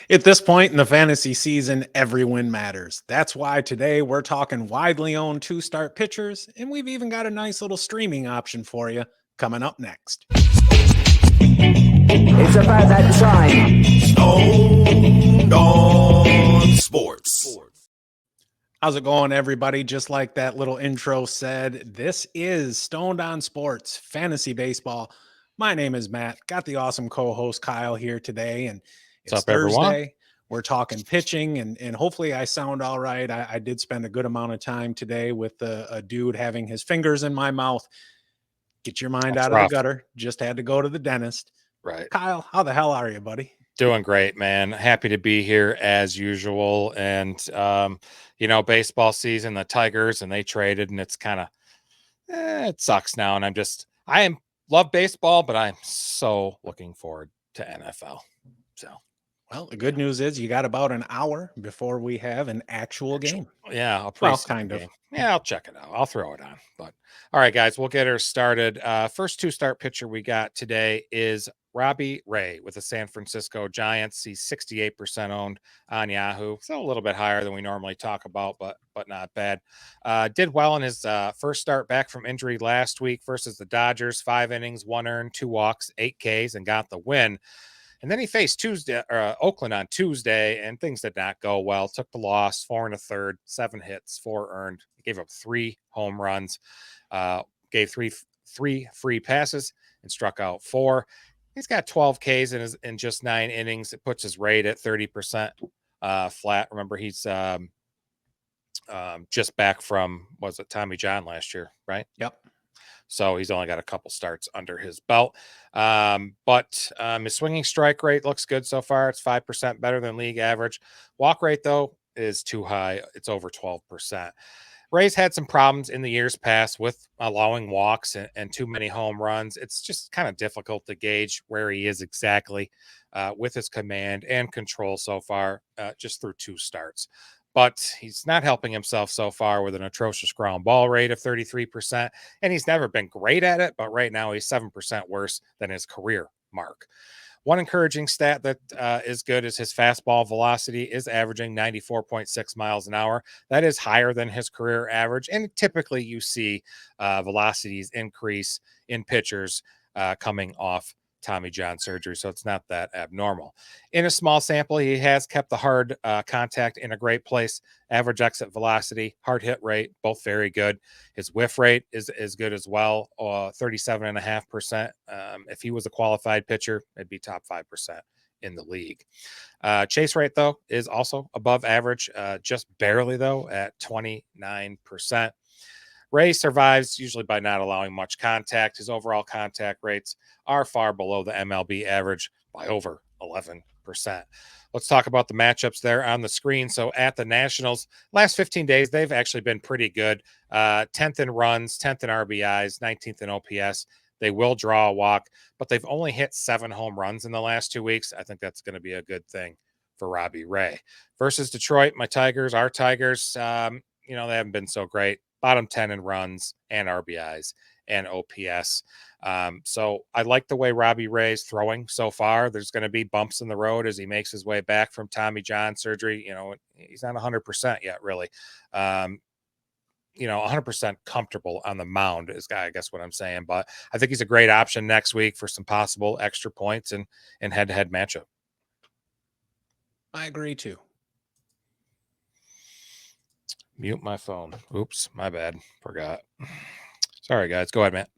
At this point in the fantasy season, every win matters. That's why today we're talking widely owned two-start pitchers, and we've even got a nice little streaming option for you coming up next. It's about that time. Stoned on Sports. How's it going, everybody? Just like that little intro said, this is Stoned on Sports Fantasy Baseball. My name is Matt. Got the awesome co-host Kyle here today, and it's What's up, Thursday. everyone? We're talking pitching, and hopefully I sound all right. I did spend a good amount of time today with a dude having his fingers in my mouth. Get your mind That's out rough. of the gutter. Just had to go to the dentist. Right. Kyle, how the hell are you, buddy? Doing great, man. Happy to be here as usual. And, baseball season, the Tigers, and they traded, and it's kind of, it sucks now. And love baseball, but I'm so looking forward to NFL. So, Well, the good news is you got about an hour before we have an actual game. yeah, Kind of. game. Yeah, I'll check it out. I'll throw it on. But all right, guys, we'll get her started. First two-start pitcher we got today is Robbie Ray with the San Francisco Giants. He's 68% owned on Yahoo. So a little bit higher than we normally talk about, but not bad. Did well in his first start back from injury last week versus the Dodgers. 5 innings, 1 earned, 2 walks, 8 Ks, and got the win. And then he faced Oakland on Tuesday, and things did not go well. Took the loss, 4 1/3, 7 hits, 4 earned. He gave up 3 home runs, gave three free passes, and struck out 4. He's got 12 Ks in just 9 innings. It puts his rate at 30% flat. Remember, he's just back from, was it Tommy John last year, right? Yep. So he's only got a couple starts under his belt. But his swinging strike rate looks good so far. It's 5% better than league average. Walk rate, though, is too high. It's over 12%. Ray's had some problems in the years past with allowing walks and too many home runs. It's just kind of difficult to gauge where he is exactly with his command and control so far, just through 2 starts. But he's not helping himself so far with an atrocious ground ball rate of 33%. And he's never been great at it, but right now he's 7% worse than his career mark. One encouraging stat that is good is his fastball velocity is averaging 94.6 miles an hour. That is higher than his career average. And typically you see velocities increase in pitchers coming off Tommy John surgery, so it's not that abnormal. In a small sample, he has kept the hard contact in a great place. Average exit velocity, hard hit rate, both very good. His whiff rate is good as well, 37.5%. If he was a qualified pitcher, it'd be top 5% in the league. Chase rate, though, is also above average, just barely, though, at 29%. Ray survives usually by not allowing much contact. His overall contact rates are far below the MLB average by over 11%. Let's talk about the matchups there on the screen. So at the Nationals, last 15 days, they've actually been pretty good. 10th in runs, 10th in RBIs, 19th in OPS. They will draw a walk, but they've only hit 7 home runs in the last 2 weeks. I think that's going to be a good thing for Robbie Ray. Versus Detroit, our Tigers, they haven't been so great. Bottom 10 in runs and RBIs and OPS. So I like the way Robbie Ray's throwing so far. There's going to be bumps in the road as he makes his way back from Tommy John surgery. He's not 100% yet, really. 100% comfortable on the mound is, I guess, what I'm saying. But I think he's a great option next week for some possible extra points and head-to-head matchup. I agree, too. Mute my phone. Oops, my bad. Forgot. Sorry, guys. Go ahead, Matt.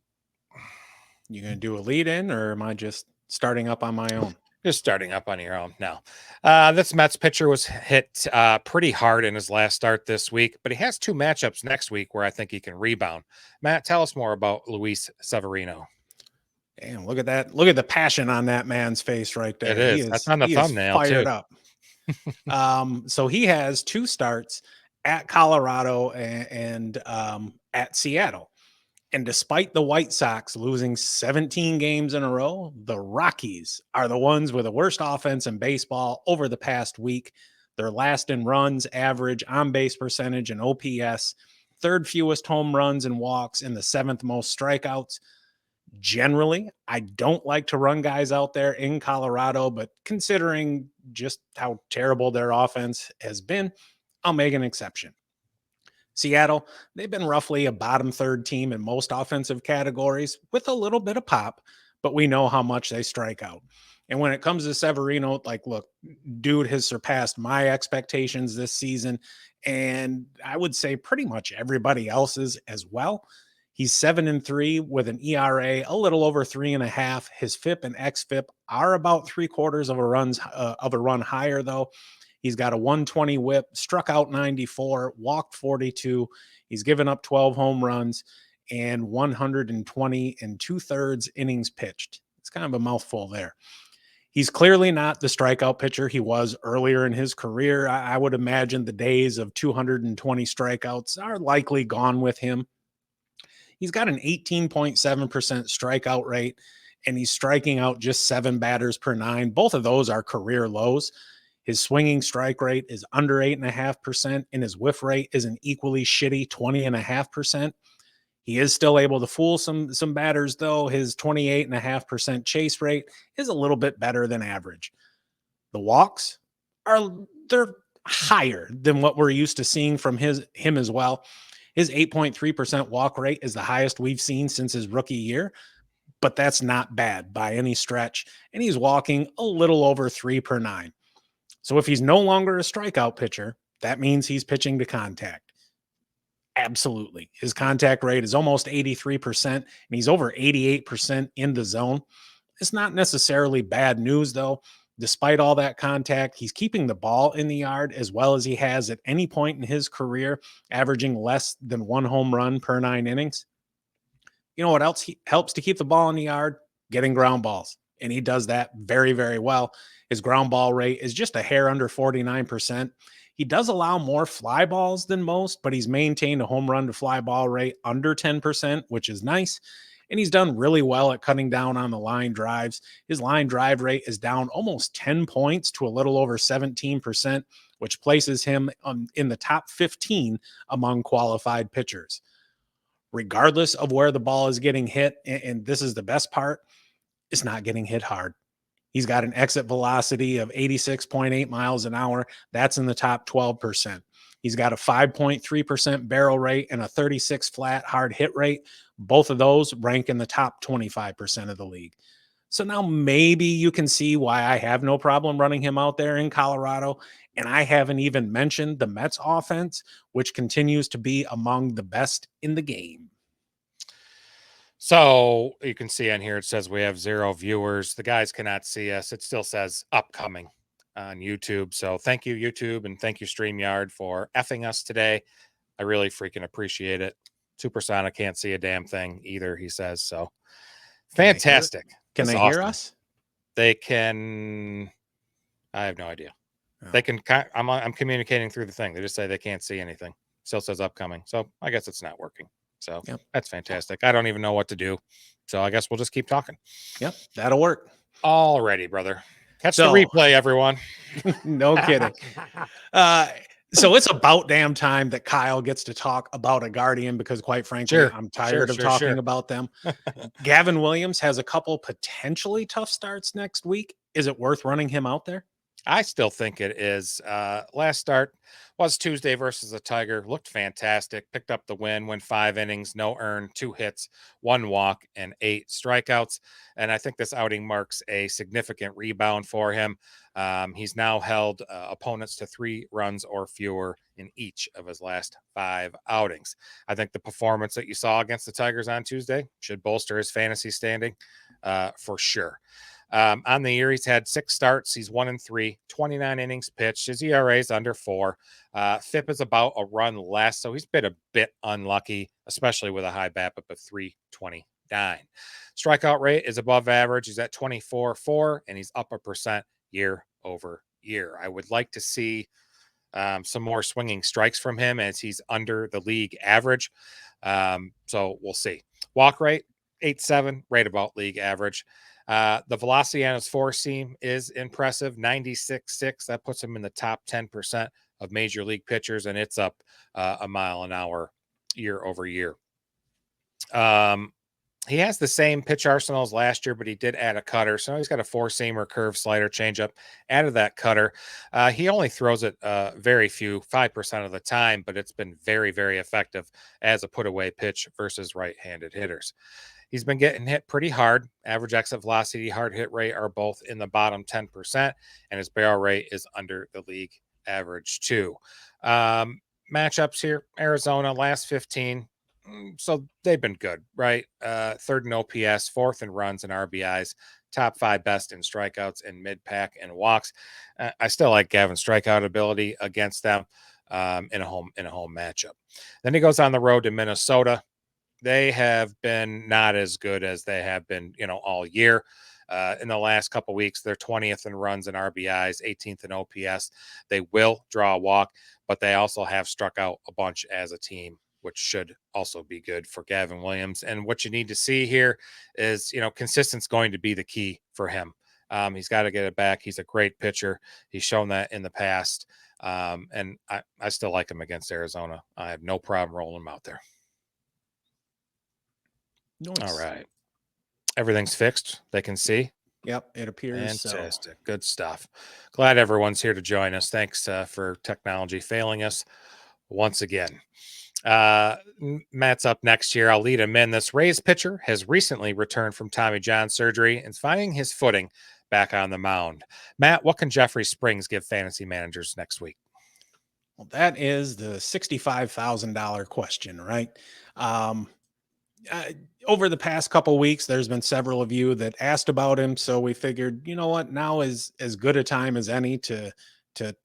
You going to do a lead in, or am I just starting up on my own? Just starting up on your own now. This Mets pitcher was hit pretty hard in his last start this week, but he has 2 matchups next week where I think he can rebound. Matt, tell us more about Luis Severino. Damn, look at that. Look at the passion on that man's face right there. It is. That's on the thumbnail, fired too. Up. So he has 2 starts at Colorado and at Seattle. And despite the White Sox losing 17 games in a row, the Rockies are the ones with the worst offense in baseball over the past week. They're last in runs, average, on-base percentage, and OPS. 3rd fewest home runs and walks, and the 7th most strikeouts. Generally, I don't like to run guys out there in Colorado, but considering just how terrible their offense has been, I'll make an exception. Seattle, they've been roughly a bottom third team in most offensive categories with a little bit of pop, but we know how much they strike out. And when it comes to Severino, like, look, dude has surpassed my expectations this season. And I would say pretty much everybody else's as well. He's 7-3 with an ERA a little over 3.5. His FIP and XFIP are about 3/4 of a run higher, though. He's got a 120 whip, struck out 94, walked 42. He's given up 12 home runs and 120 and 2/3 innings pitched. It's kind of a mouthful there. He's clearly not the strikeout pitcher he was earlier in his career. I would imagine the days of 220 strikeouts are likely gone with him. He's got an 18.7% strikeout rate, and he's striking out just 7 batters per 9. Both of those are career lows. His swinging strike rate is under 8.5%, and his whiff rate is an equally shitty 20.5%. He is still able to fool some batters, though. His 28.5% chase rate is a little bit better than average. The walks they're higher than what we're used to seeing from him as well. His 8.3% walk rate is the highest we've seen since his rookie year, but that's not bad by any stretch. And he's walking a little over 3 per 9. So if he's no longer a strikeout pitcher, that means he's pitching to contact. Absolutely. His contact rate is almost 83%, and he's over 88% in the zone. It's not necessarily bad news, though. Despite all that contact, he's keeping the ball in the yard as well as he has at any point in his career, averaging less than 1 home run per 9 innings. You know what else helps to keep the ball in the yard? Getting ground balls. And he does that very, very well. His ground ball rate is just a hair under 49%. He does allow more fly balls than most, but he's maintained a home run to fly ball rate under 10%, which is nice. And he's done really well at cutting down on the line drives. His line drive rate is down almost 10 points to a little over 17%, which places him in the top 15 among qualified pitchers. Regardless of where the ball is getting hit, and this is the best part, it's not getting hit hard. He's got an exit velocity of 86.8 miles an hour. That's in the top 12%. He's got a 5.3% barrel rate and a 36 flat hard hit rate. Both of those rank in the top 25% of the league. So now maybe you can see why I have no problem running him out there in Colorado. And I haven't even mentioned the Mets offense, which continues to be among the best in the game. So you can see on here, it says we have 0 viewers. The guys cannot see us. It still says upcoming on YouTube. So thank you, YouTube, and thank you, StreamYard, for effing us today. I really freaking appreciate it. Supersonic can't see a damn thing either, he says. So fantastic. Can they hear us? They can. I have no idea. Oh. They can. I'm communicating through the thing. They just say they can't see anything. Still says upcoming. So I guess it's not working. So Yep. That's fantastic. I don't even know what to do. So I guess we'll just keep talking. Yep, that'll work. Alrighty, brother. Catch the replay, everyone. No kidding. So it's about damn time that Kyle gets to talk about a Guardian because, quite frankly, I'm tired of talking about them. Gavin Williams has a couple potentially tough starts next week. Is it worth running him out there? I still think it is. Last start was Tuesday versus the Tiger. Looked fantastic. Picked up the win. Went 5 innings, no earned, 2 hits, 1 walk, and 8 strikeouts. And I think this outing marks a significant rebound for him. He's now held opponents to 3 runs or fewer in each of his last 5 outings. I think the performance that you saw against the Tigers on Tuesday should bolster his fantasy standing for sure. On the year, he's had 6 starts. He's 1-3, 29 innings pitched. His ERA is under 4. FIP is about a run less, so he's been a bit unlucky, especially with a high BABIP of 329. Strikeout rate is above average. He's at 24.4, and he's up 1% year over year. I would like to see some more swinging strikes from him as he's under the league average. So we'll see. Walk rate, 8.7, right about league average. The velocity on his 4-seam is impressive, 96.6. That puts him in the top 10% of major league pitchers, and it's up a mile an hour year over year. He has the same pitch arsenal as last year, but he did add a cutter. So he's got a four-seamer, curve, slider, changeup, added that cutter. He only throws it very few, 5% of the time, but it's been very, very effective as a put-away pitch versus right-handed hitters. He's been getting hit pretty hard. Average exit velocity, hard hit rate are both in the bottom 10%, and his barrel rate is under the league average too. Matchups here, Arizona, last 15. So they've been good, right? Third in OPS, fourth in runs and RBIs, top 5 best in strikeouts and mid-pack and walks. I still like Gavin's strikeout ability against them in a home matchup. Then he goes on the road to Minnesota. They have been not as good as they have been, all year. In the last couple of weeks, they're 20th in runs and RBIs, 18th in OPS. They will draw a walk, but they also have struck out a bunch as a team, which should also be good for Gavin Williams. And what you need to see here is, consistency is going to be the key for him. He's got to get it back. He's a great pitcher. He's shown that in the past. And I still like him against Arizona. I have no problem rolling him out there. Nice. All right. Everything's fixed. They can see. Yep, it appears fantastic. So. Good stuff. Glad everyone's here to join us. Thanks for technology failing us once again. Matt's up next year. I'll lead him in. This Rays pitcher has recently returned from Tommy John surgery and is finding his footing back on the mound. Matt, what can Jeffrey Springs give fantasy managers next week? Well, that is the $65,000 question, right? Over the past couple of weeks, there's been several of you that asked about him. So we figured, you know what, now is as good a time as any to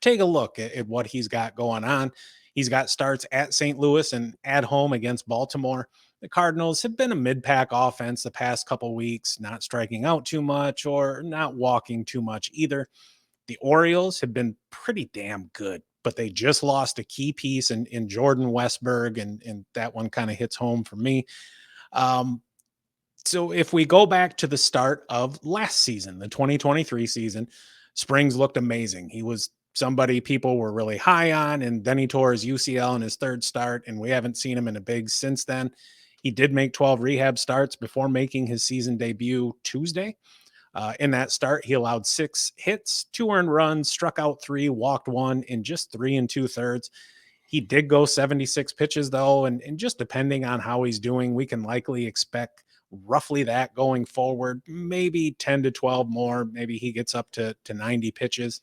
take a look at what he's got going on. He's got starts at St. Louis and at home against Baltimore. The Cardinals have been a mid-pack offense the past couple of weeks, not striking out too much or not walking too much either. The Orioles have been pretty damn good, but they just lost a key piece in Jordan Westberg, and that one kind of hits home for me. So if we go back to the start of last season, the 2023 season, Springs looked amazing. He was somebody people were really high on, and then he tore his UCL in his third start, and we haven't seen him in a big since then. He did make 12 rehab starts before making his season debut Tuesday. In that start, he allowed 6 hits, 2 earned runs, struck out 3, walked 1 in just 3 2/3. He did go 76 pitches, though, and just depending on how he's doing, we can likely expect roughly that going forward, maybe 10 to 12 more. Maybe he gets up to 90 pitches.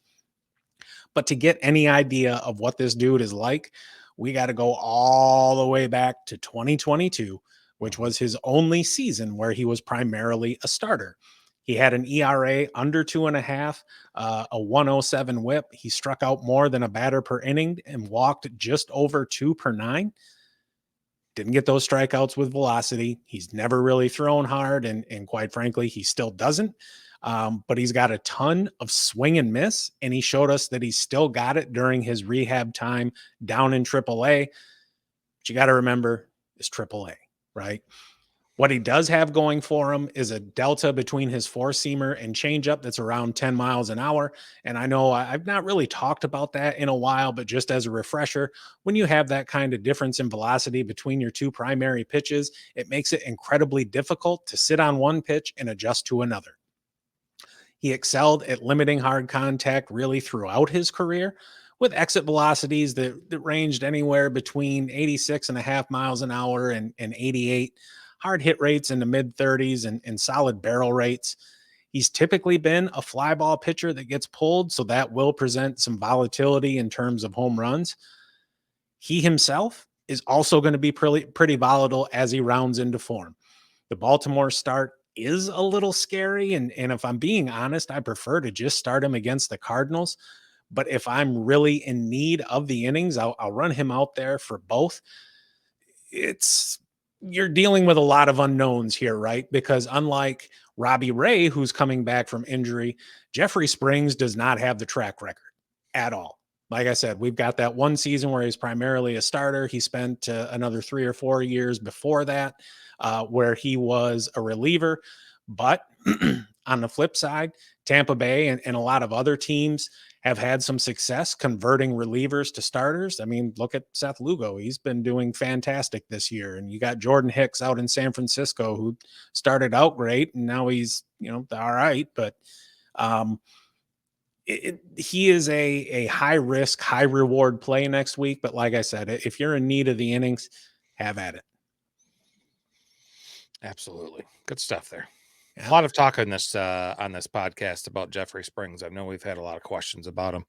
But to get any idea of what this dude is like, we got to go all the way back to 2022, which was his only season where he was primarily a starter. He had an ERA under 2.5, a 107 whip. He struck out more than a batter per inning and walked just over 2 per 9. Didn't get those strikeouts with velocity. He's never really thrown hard, and quite frankly, he still doesn't. But he's got a ton of swing and miss, and he showed us that he still got it during his rehab time down in AAA. But you got to remember, it's AAA, right? What he does have going for him is a delta between his four-seamer and changeup that's around 10 miles an hour. And I know I've not really talked about that in a while, but just as a refresher, when you have that kind of difference in velocity between your two primary pitches, it makes it incredibly difficult to sit on one pitch and adjust to another. He excelled at limiting hard contact really throughout his career, with exit velocities that ranged anywhere between 86.5 miles an hour and 88. Hard hit rates in the mid 30s and solid barrel rates. He's typically been a fly ball pitcher that gets pulled, so that will present some volatility in terms of home runs. He himself is also going to be pretty volatile as he rounds into form. The Baltimore start is a little scary, and if I'm being honest, I prefer to just start him against the Cardinals. But if I'm really in need of the innings, I'll run him out there for both. You're dealing with a lot of unknowns here, right? Because unlike Robbie Ray, who's coming back from injury, Jeffrey Springs does not have the track record at all. Like I said, we've got that one season where he's primarily a starter. He spent another 3 or 4 years before that where he was a reliever. But on the flip side, Tampa Bay and a lot of other teams have had some success converting relievers to starters. I mean, look at Seth Lugo. He's been doing fantastic this year. And you got Jordan Hicks out in San Francisco, who started out great, and now he's, all right. But he is a high risk, high reward play next week. But like I said, if you're in need of the innings, have at it. Absolutely. Good stuff there. Yeah. A lot of talk on this podcast about Jeffrey Springs. I know we've had a lot of questions about him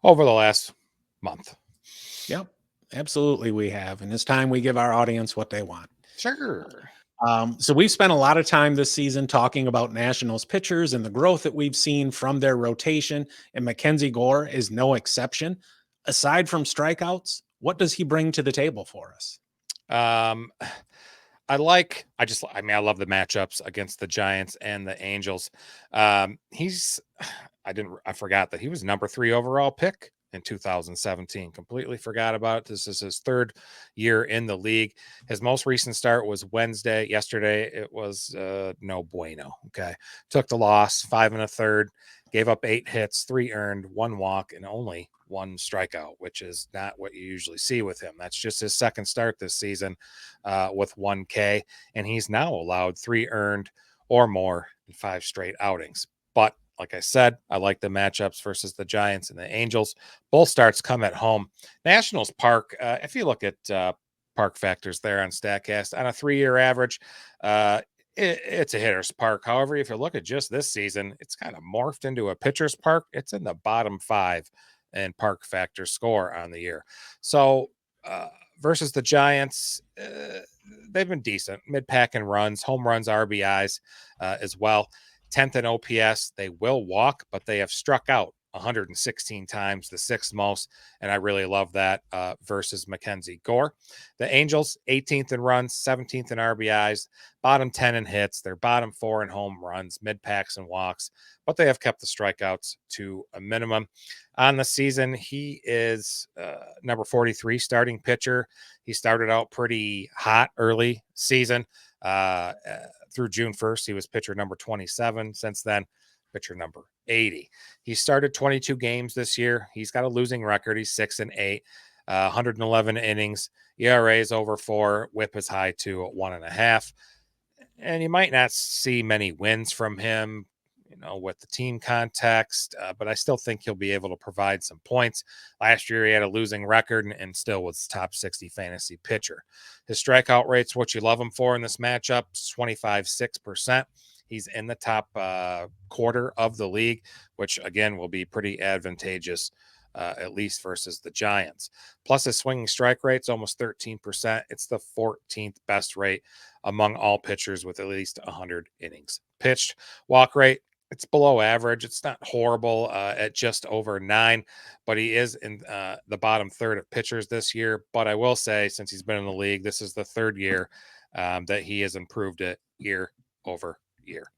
over the last month. Yep, absolutely we have. And it's time we give our audience what they want. Sure. So we've spent a lot of time this season talking about Nationals pitchers and the growth that we've seen from their rotation, and Mackenzie Gore is no exception. Aside from strikeouts, what does he bring to the table for us? I love the matchups against the Giants and the Angels. I forgot that he was number 3 overall pick in 2017. Completely forgot about it. This is his 3rd year in the league. His most recent start was yesterday. It was no bueno. Okay. Took the loss, 5 1/3, gave up 8 hits, 3 earned, 1 walk, and only 1 strikeout, which is not what you usually see with him. That's just his 2nd start this season with 1 K, and he's now allowed 3 earned or more in 5 straight outings. But like I said, I like the matchups versus the Giants and the Angels. Both starts come at home. Nationals Park, if you look at park factors there on StatCast, on a 3-year average, it's a hitter's park. However, if you look at just this season, it's kind of morphed into a pitcher's park. It's in the bottom 5 in park factor score on the year. So versus the Giants, they've been decent. Mid-pack and runs, home runs, RBIs as well. 10th in OPS. They will walk, but they have struck out 116 times, the 6th most, and I really love that versus Mackenzie Gore. The Angels, 18th in runs, 17th in RBIs, bottom 10 in hits. They're bottom 4 in home runs, mid-packs and walks, but they have kept the strikeouts to a minimum. On the season, he is number 43 starting pitcher. He started out pretty hot early season. Through June 1st, he was pitcher number 27. Since then, pitcher number 80. He started 22 games this year. He's got a losing record. He's 6-8, 111 innings. ERA is over 4. WHIP is high to 1.5. And you might not see many wins from him, with the team context, but I still think he'll be able to provide some points. Last year, he had a losing record and still was top 60 fantasy pitcher. His strikeout rate's what you love him for in this matchup, 25.6%. He's in the top quarter of the league, which, again, will be pretty advantageous, at least versus the Giants. Plus, his swinging strike rate's almost 13%. It's the 14th best rate among all pitchers with at least 100 innings pitched. Walk rate, it's below average. It's not horrible at just over 9, but he is in the bottom third of pitchers this year. But I will say, since he's been in the league, this is the 3rd year that he has improved it year over year.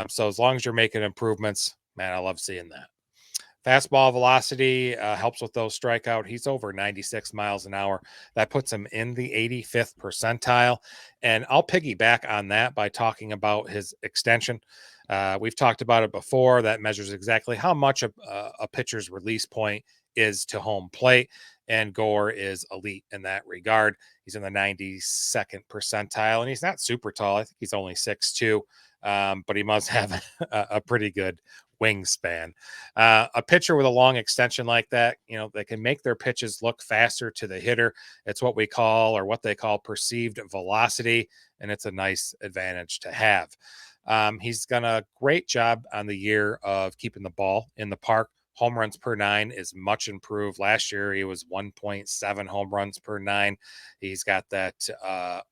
So as long as you're making improvements, man, I love seeing that. Fastball velocity helps with those strikeout. He's over 96 miles an hour. That puts him in the 85th percentile. And I'll piggyback on that by talking about his extension. We've talked about it before. That measures exactly how much a pitcher's release point is to home plate. And Gore is elite in that regard. He's in the 92nd percentile, and he's not super tall. I think he's only 6'2", but he must have a pretty good wingspan. A pitcher with a long extension like that, they can make their pitches look faster to the hitter. It's what they call perceived velocity, and it's a nice advantage to have. He's done a great job on the year of keeping the ball in the park. Home runs per 9 is much improved. Last year, he was 1.7 home runs per 9. He's got that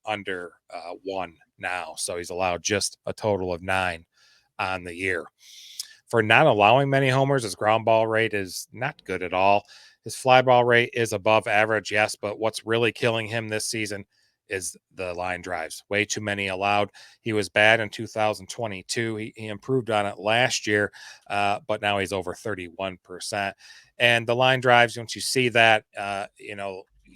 under 1 now. So he's allowed just a total of 9 on the year. For not allowing many homers, his ground ball rate is not good at all. His fly ball rate is above average, yes, but what's really killing him this season is the line drives. Way too many allowed. He was bad in 2022. He improved on it last year, but now he's over 31%. And the line drives, once you see that,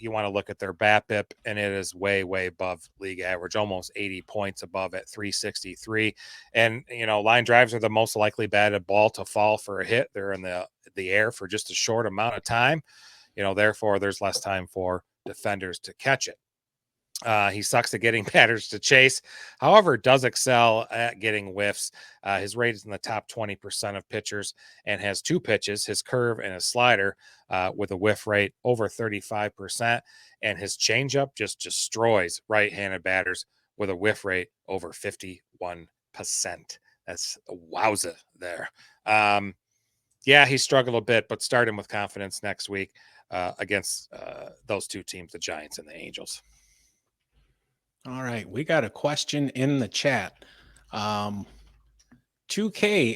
you want to look at their BABIP, and it is way, way above league average, almost 80 points above at 363. And, line drives are the most likely batted ball to fall for a hit. They're in the air for just a short amount of time. Therefore, there's less time for defenders to catch it. He sucks at getting batters to chase. However, does excel at getting whiffs. His rate is in the top 20% of pitchers and has two pitches, his curve and his slider, with a whiff rate over 35%. And his changeup just destroys right-handed batters with a whiff rate over 51%. That's a wowza there. Yeah, he struggled a bit, but start him with confidence next week against those two teams, the Giants and the Angels. All right, we got a question in the chat. 2K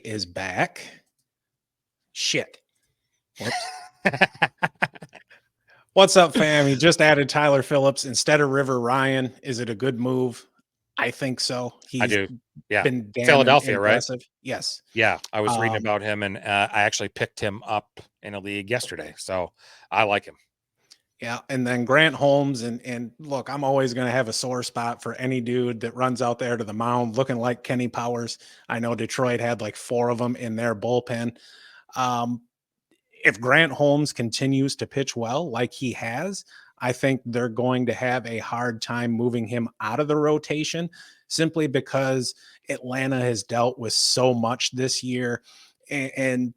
is back. Shit. Whoops. What's up, fam? He just added Tyler Phillips instead of River Ryan. Is it a good move? I think so. I do. Yeah. Been damn Philadelphia, impressive. right? Yes. Yeah. I was reading about him, and I actually picked him up in a league yesterday. So I like him. Yeah, and then Grant Holmes, and look, I'm always going to have a sore spot for any dude that runs out there to the mound looking like Kenny Powers. I know Detroit had like 4 of them in their bullpen. If Grant Holmes continues to pitch well like he has, I think they're going to have a hard time moving him out of the rotation simply because Atlanta has dealt with so much this year, and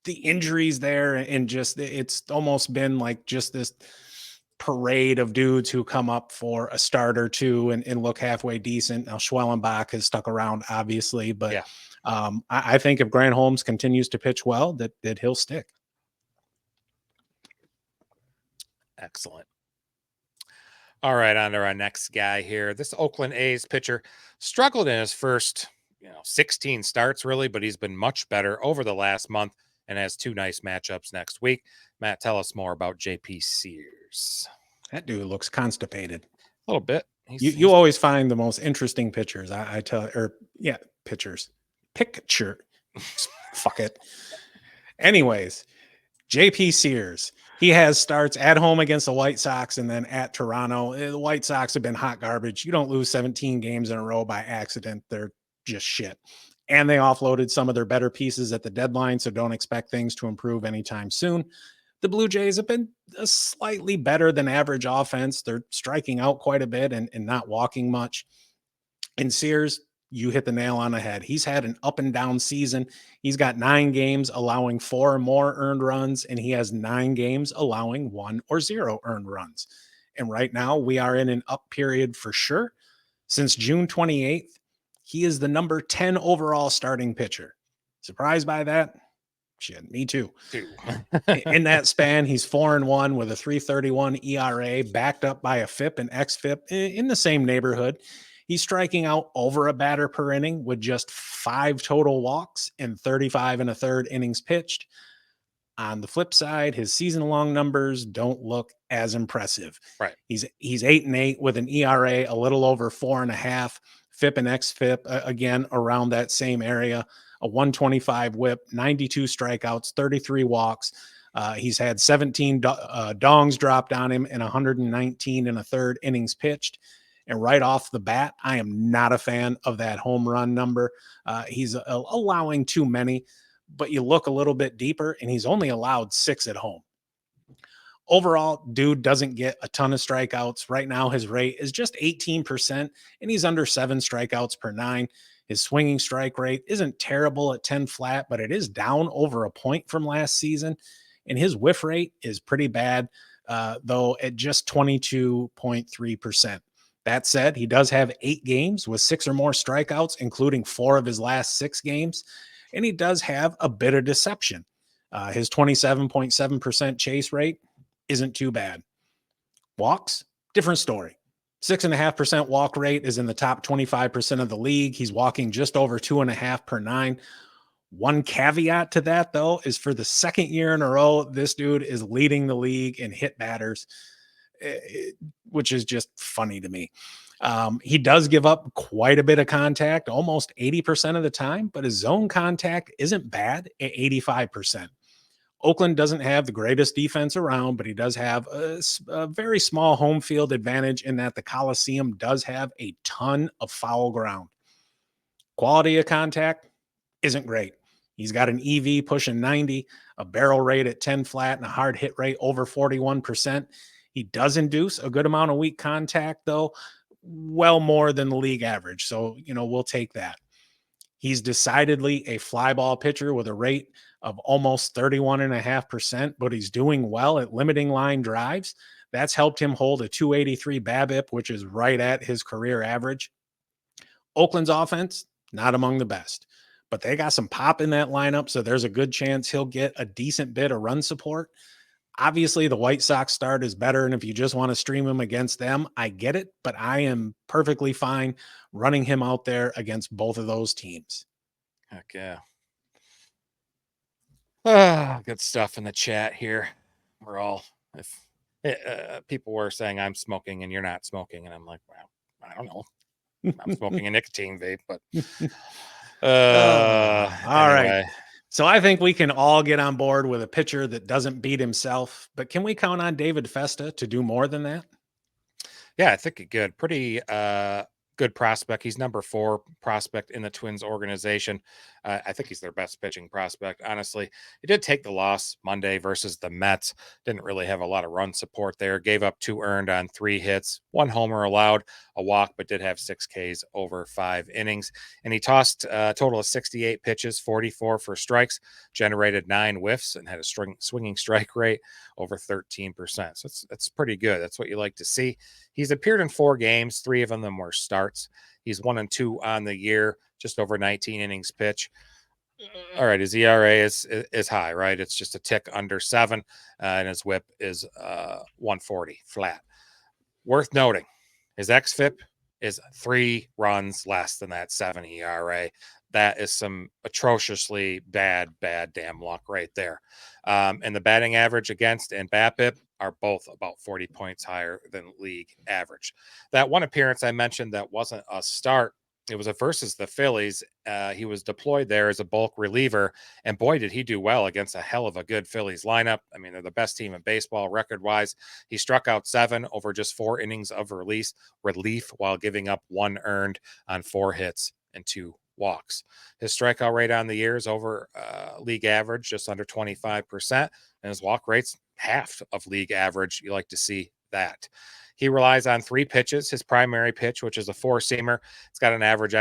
the injuries there, and just it's almost been like just this parade of dudes who come up for a start or two and look halfway decent. Now Schwellenbach has stuck around, obviously, but yeah. I think if Grant Holmes continues to pitch well, that he'll stick. Excellent. All right, on to our next guy here. This Oakland A's pitcher struggled in his first 16 starts, really, but he's been much better over the last month and has 2 nice matchups next week. Matt, tell us more about JP Sears. That dude looks constipated. A little bit. You always find the most interesting pitchers. Pitchers. Picture. Fuck it. Anyways, JP Sears. He has starts at home against the White Sox and then at Toronto. The White Sox have been hot garbage. You don't lose 17 games in a row by accident. They're just shit. And they offloaded some of their better pieces at the deadline, so don't expect things to improve anytime soon. The Blue Jays have been a slightly better than average offense. They're striking out quite a bit and not walking much. And Sears, you hit the nail on the head. He's had an up and down season. He's got 9 games allowing 4 or more earned runs, and he has 9 games allowing 1 or 0 earned runs. And right now we are in an up period for sure. Since June 28th, he is the number 10 overall starting pitcher. Surprised by that? Shit, me too. In that span, he's 4-1 with a 3.31 ERA, backed up by a FIP and xFIP in the same neighborhood. He's striking out over a batter per inning with just 5 total walks and 35 1/3 innings pitched. On the flip side, his season-long numbers don't look as impressive. Right. He's 8-8 with an ERA a little over 4.5. FIP and xFIP, again, around that same area, a 125 whip, 92 strikeouts, 33 walks. He's had 17 dongs dropped on him and 119 1/3 innings pitched. And right off the bat, I am not a fan of that home run number. He's allowing too many, but you look a little bit deeper and he's only allowed 6 at home. Overall, dude doesn't get a ton of strikeouts. Right now, his rate is just 18%, and he's under 7 strikeouts per 9. His swinging strike rate isn't terrible at 10 flat, but it is down over a point from last season. And his whiff rate is pretty bad, though at just 22.3%. That said, he does have 8 games with 6 or more strikeouts, including 4 of his last 6 games. And he does have a bit of deception. His 27.7% chase rate isn't too bad. Walks, different story. 6.5% walk rate is in the top 25% of the league. He's walking just over 2.5 per 9. One caveat to that, though, is for the second year in a row, this dude is leading the league in hit batters, which is just funny to me. He does give up quite a bit of contact, almost 80% of the time, but his zone contact isn't bad at 85%. Oakland doesn't have the greatest defense around, but he does have a very small home field advantage in that the Coliseum does have a ton of foul ground. Quality of contact isn't great. He's got an EV pushing 90, a barrel rate at 10 flat, and a hard hit rate over 41%. He does induce a good amount of weak contact, though, well more than the league average. So, we'll take that. He's decidedly a fly ball pitcher with a rate of almost 31.5%, but he's doing well at limiting line drives. That's helped him hold a 283 BABIP, which is right at his career average. Oakland's offense, not among the best, but they got some pop in that lineup, so there's a good chance he'll get a decent bit of run support. Obviously, the White Sox start is better, and if you just want to stream him against them, I get it, but I am perfectly fine running him out there against both of those teams. Heck yeah. Good stuff in the chat here. We're all, if people were saying I'm smoking and you're not smoking, and I'm like, well, I don't know. I'm smoking a nicotine vape, but all anyway. right. So I think we can all get on board with a pitcher that doesn't beat himself, but can we count on David Festa to do more than that? Yeah, I think he could. Pretty good prospect. He's number 4 prospect in the Twins organization. I think he's their best pitching prospect. Honestly, he did take the loss Monday versus the Mets. Didn't really have a lot of run support there. Gave up 2 earned on 3 hits, 1 homer allowed, a walk, but did have 6 Ks over 5 innings. And he tossed a total of 68 pitches, 44 for strikes, generated 9 whiffs, and had a swinging strike rate over 13%. So that's pretty good. That's what you like to see. He's appeared in 4 games. 3 of them were starts. He's 1-2 on the year, just over 19 innings pitch. All right, his ERA is high, right? It's just a tick under 7, and his WHIP is 140 flat. Worth noting, his xFIP is 3 runs less than that 7 ERA. That is some atrociously bad damn luck right there. And the batting average against and BABIP are both about 40 points higher than league average. That one appearance I mentioned that wasn't a start, it was versus the Phillies. He was deployed there as a bulk reliever, and boy, did he do well against a hell of a good Phillies lineup. I mean, they're the best team in baseball record-wise. He struck out 7 over just 4 innings of relief while giving up 1 earned on 4 hits and 2 walks. His strikeout rate on the year is over league average, just under 25%, and his walk rate's half of league average. You like to see that. He relies on 3 pitches. His primary pitch, which is a 4-seamer, it's got an average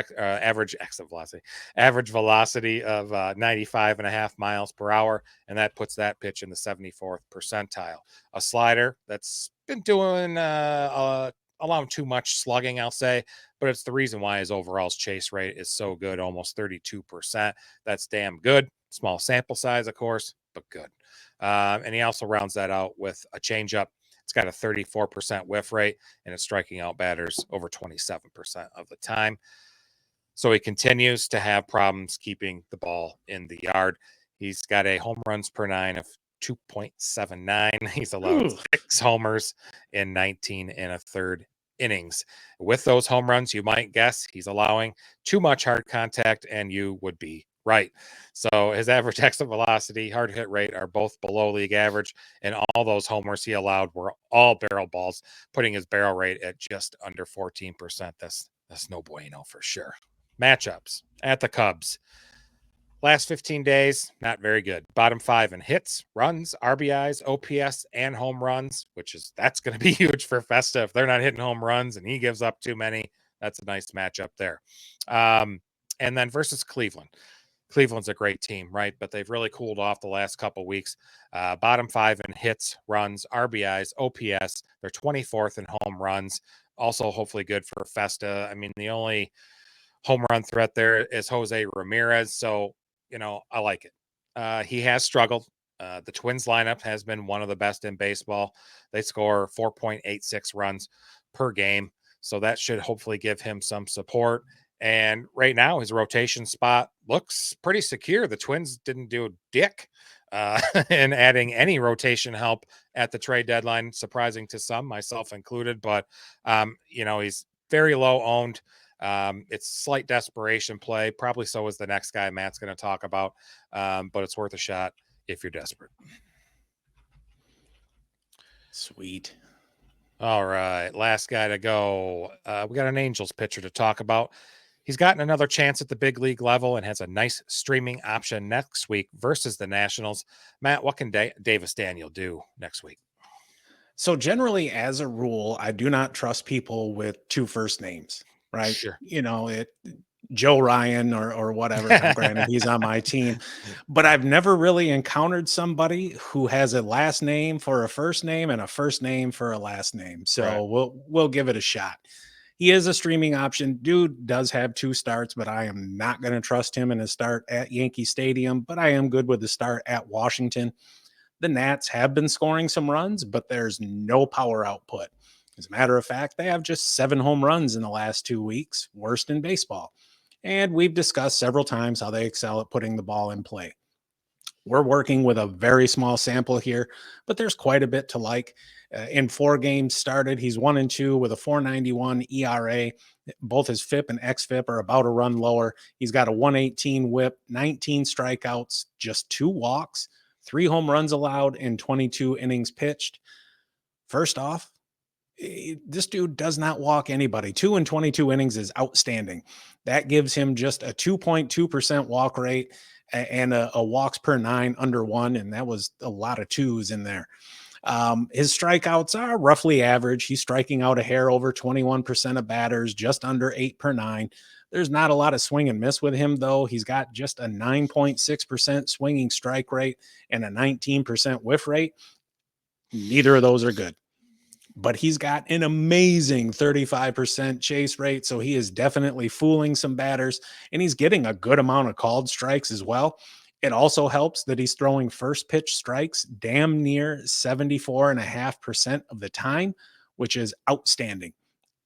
velocity of 95.5 miles per hour, and that puts that pitch in the 74th percentile. A slider that's been doing allowing too much slugging, I'll say, but it's the reason why his overall chase rate is so good, almost 32%. That's damn good. Small sample size, of course, but good. And he also rounds that out with a changeup. It's got a 34% whiff rate, and it's striking out batters over 27% of the time. So he continues to have problems keeping the ball in the yard. He's got a home runs per 9 of 2.79. He's allowed 6 homers in 19 1/3 innings. With those home runs, you might guess he's allowing too much hard contact, and you would be right. So his average exit velocity, hard hit rate are both below league average, and all those homers he allowed were all barrel balls, putting his barrel rate at just under 14%. That's no bueno for sure. Matchups at the Cubs. Last 15 days, not very good. Bottom 5 in hits, runs, RBIs, OPS, and home runs, that's going to be huge for Festa. If they're not hitting home runs and he gives up too many, that's a nice matchup there. And then versus Cleveland. Cleveland's a great team, right? But they've really cooled off the last couple weeks. Bottom 5 in hits, runs, RBIs, OPS. They're 24th in home runs. Also, hopefully good for Festa. I mean, the only home run threat there is Jose Ramirez. So, I like it. He has struggled. The Twins lineup has been one of the best in baseball. They score 4.86 runs per game. So that should hopefully give him some support. And right now, his rotation spot looks pretty secure. The Twins didn't do a dick in adding any rotation help at the trade deadline, surprising to some, myself included. But, he's very low owned. It's slight desperation play. Probably so is the next guy Matt's going to talk about, but it's worth a shot if you're desperate. Sweet. All right, last guy to go. We got an Angels pitcher to talk about. He's gotten another chance at the big league level and has a nice streaming option next week versus the Nationals. Matt, what can Davis Daniel do next week? So generally, as a rule, I do not trust people with two first names, right? Sure. Joe Ryan or whatever. Now, granted, he's on my team, but I've never really encountered somebody who has a last name for a first name and a first name for a last name. So Right. we'll give it a shot. He is a streaming option. Dude does have 2 starts, but I am not going to trust him in a start at Yankee Stadium, but I am good with the start at Washington. The Nats have been scoring some runs, but there's no power output. As a matter of fact, they have just 7 home runs in the last 2 weeks, worst in baseball. And we've discussed several times how they excel at putting the ball in play. We're working with a very small sample here, but there's quite a bit to like. In 4 games started, he's 1-2 with a 4.91 ERA. Both his FIP and xFIP are about a run lower. He's got a 118 whip, 19 strikeouts, just 2 walks, 3 home runs allowed in 22 innings pitched. First off, this dude does not walk anybody. 2 in 22 innings is outstanding. That gives him just a 2.2% walk rate and a walks per 9 under 1. And that was a lot of 2s in there. His strikeouts are roughly average. He's striking out a hair over 21% of batters, just under 8 per 9. There's not a lot of swing and miss with him, though. He's got just a 9.6% swinging strike rate and a 19% whiff rate. Neither of those are good. But he's got an amazing 35% chase rate. So he is definitely fooling some batters, and he's getting a good amount of called strikes as well. It also helps that he's throwing first pitch strikes damn near 74.5% of the time, which is outstanding.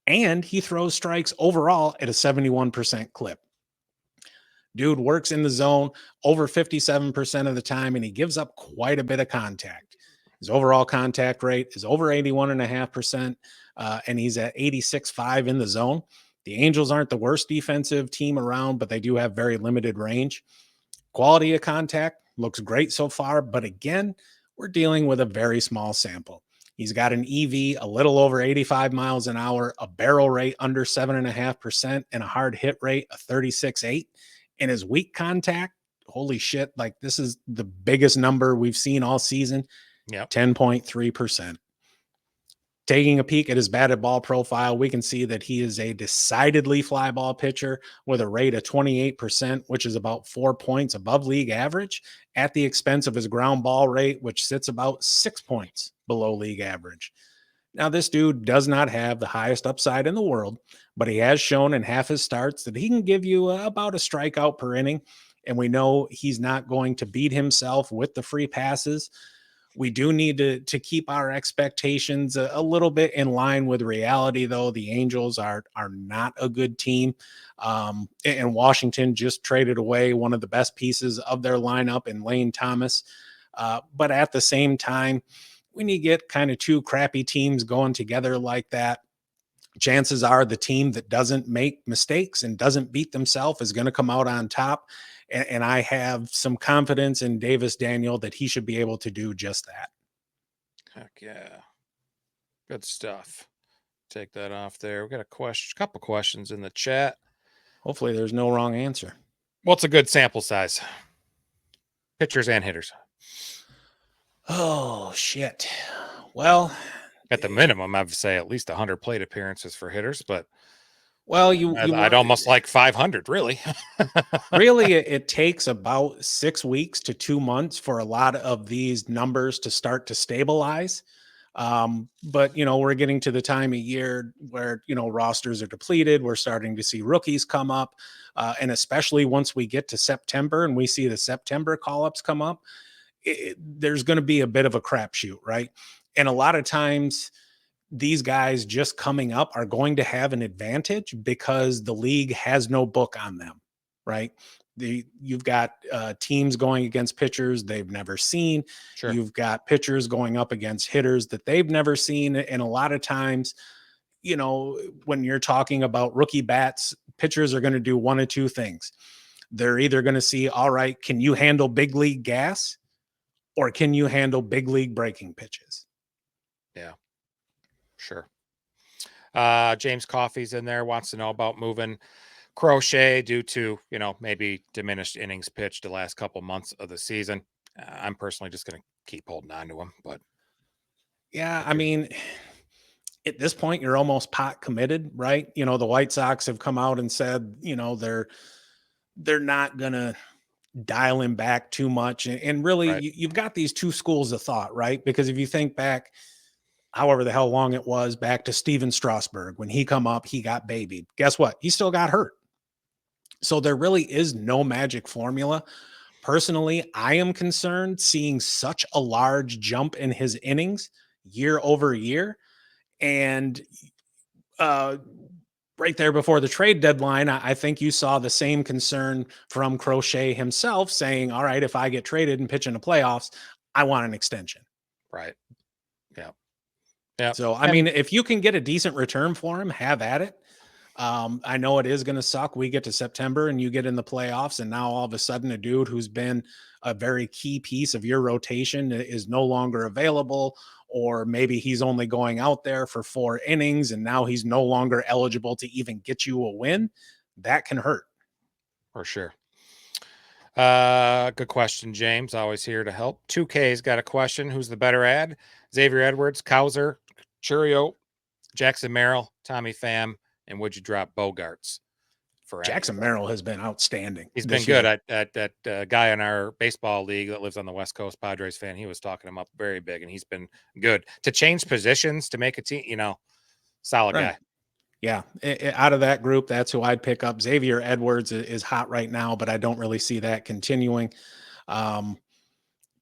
And he throws strikes overall at a 71% clip. Dude works in the zone over 57% of the time, and he gives up quite a bit of contact. His overall contact rate is over 81.5%, and he's at 86.5 in the zone. The Angels aren't the worst defensive team around, but they do have very limited range. Quality of contact looks great so far, but again, we're dealing with a very small sample. He's got an EV a little over 85 miles an hour, a barrel rate under 7.5%, and a hard hit rate of 36.8. And his weak contact, holy shit, like this is the biggest number we've seen all season. Yep. 10.3%. Taking a peek at his batted ball profile, we can see that he is a decidedly fly ball pitcher with a rate of 28%, which is about 4 points above league average, at the expense of his ground ball rate, which sits about 6 points below league average. Now, this dude does not have the highest upside in the world, but he has shown in half his starts that he can give you about a strikeout per inning. And we know he's not going to beat himself with the free passes. We do need to keep our expectations a little bit in line with reality, though. The Angels are not a good team. And Washington just traded away one of the best pieces of their lineup in Lane Thomas. But at the same time, when you get kind of 2 crappy teams going together like that, chances are the team that doesn't make mistakes and doesn't beat themselves is going to come out on top. And I have some confidence in Davis Daniel that he should be able to do just that. Heck yeah. Good stuff. Take that off there. We got a couple questions in the chat. Hopefully there's no wrong answer. What's a good sample size? Pitchers and hitters. Oh, shit. Well, at the minimum, I would say at least 100 plate appearances for hitters, but I'd almost like 500, really. Really, it takes about 6 weeks to 2 months for a lot of these numbers to start to stabilize. But, we're getting to the time of year where, rosters are depleted. We're starting to see rookies come up. And especially once we get to September and we see the September call-ups come up, there's going to be a bit of a crapshoot, right? And a lot of times these guys just coming up are going to have an advantage because the league has no book on them, right? You've got teams going against pitchers they've never seen. Sure. You've got pitchers going up against hitters that they've never seen. And a lot of times, when you're talking about rookie bats, pitchers are going to do one of 2 things. They're either going to see, all right, can you handle big league gas? or can you handle big league breaking pitches? Yeah, sure. James Coffey's in there, wants to know about moving Crochet due to, maybe diminished innings pitched the last couple months of the season. I'm personally just going to keep holding on to him, but Yeah, I mean, at this point, you're almost pot committed, right? The White Sox have come out and said, they're not gonna dial him back too much, and really, right, you've got these two schools of thought, right? Because if you think back, however the hell long it was, back to Steven Strasburg, when he come up, he got babied. Guess what? He still got hurt. So there really is no magic formula. Personally, I am concerned seeing such a large jump in his innings year over year. And uh, right there before the trade deadline, I think you saw the same concern from Crochet himself saying, all right, if I get traded and pitch in the playoffs, I want an extension. right. Yeah. Yeah. So, I mean, if you can get a decent return for him, have at it. I know it is going to suck. We get to September and you get in the playoffs, and now all of a sudden a dude who's been a very key piece of your rotation is no longer available, or maybe he's only going out there for 4 innings and now he's no longer eligible to even get you a win. That can hurt. For sure. Good question, James. Always here to help. 2K's got a question. Who's the better ad? Xavier Edwards, Cowser, Churio, Jackson Merrill, Tommy Pham, and would you drop Bogarts for Jackson Merrill has been outstanding. He's been good. That guy in our baseball league that lives on the West Coast, Padres fan, he was talking him up very big, and he's been good. To change positions to make a team, solid guy. Yeah, out of that group, that's who I'd pick up. Xavier Edwards is hot right now, but I don't really see that continuing.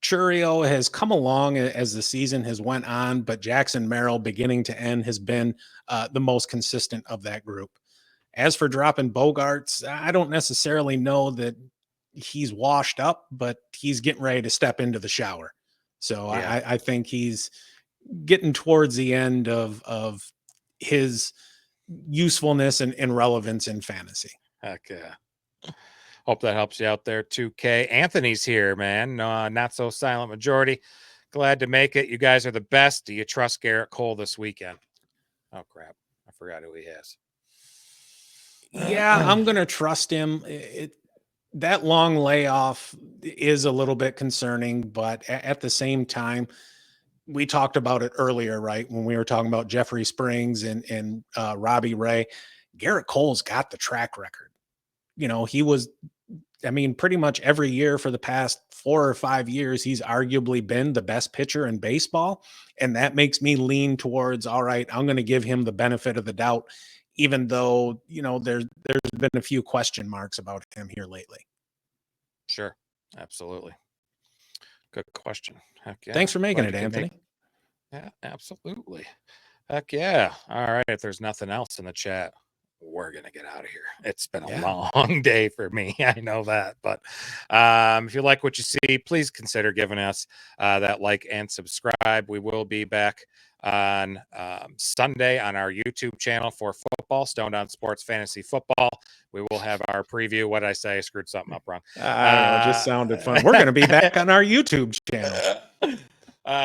Churio has come along as the season has went on, but Jackson Merrill, beginning to end, has been the most consistent of that group. As for dropping Bogarts, I don't necessarily know that he's washed up, but he's getting ready to step into the shower. So Yeah. I think he's getting towards the end of his usefulness and relevance in fantasy. Heck yeah. Hope that helps you out there, 2K. Anthony's here, man. Not so silent majority. Glad to make it. You guys are the best. Do you trust Garrett Cole this weekend? Oh, crap. I forgot who he has. Yeah, I'm going to trust him. That long layoff is a little bit concerning, but at the same time, we talked about it earlier, right? When we were talking about Jeffrey Springs and Robbie Ray. Garrett Cole's got the track record. He was, pretty much every year for the past 4 or 5 years, he's arguably been the best pitcher in baseball. And that makes me lean towards, all right, I'm going to give him the benefit of the doubt, even though, there's been a few question marks about him here lately. Sure. Absolutely. Good question. Heck yeah. Thanks for making it, Anthony. Yeah, absolutely. Heck yeah. All right. If there's nothing else in the chat, we're going to get out of here. It's been a long day for me. I know that. But if you like what you see, please consider giving us that like and subscribe. We will be back on Sunday on our YouTube channel for football, Stone Down Sports Fantasy Football. We will have our preview. What did I say? I screwed something up wrong. I don't know. It just sounded fun. We're going to be back on our YouTube channel.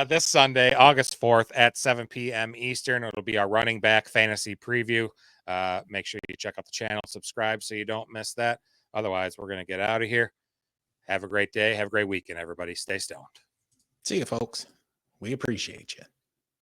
This Sunday, August 4th at 7 p.m. Eastern. It'll be our running back fantasy preview. Make sure you check out the channel, subscribe so you don't miss that. Otherwise, we're going to get out of here. Have a great day. Have a great weekend, everybody. Stay stoned. See you, folks. We appreciate you.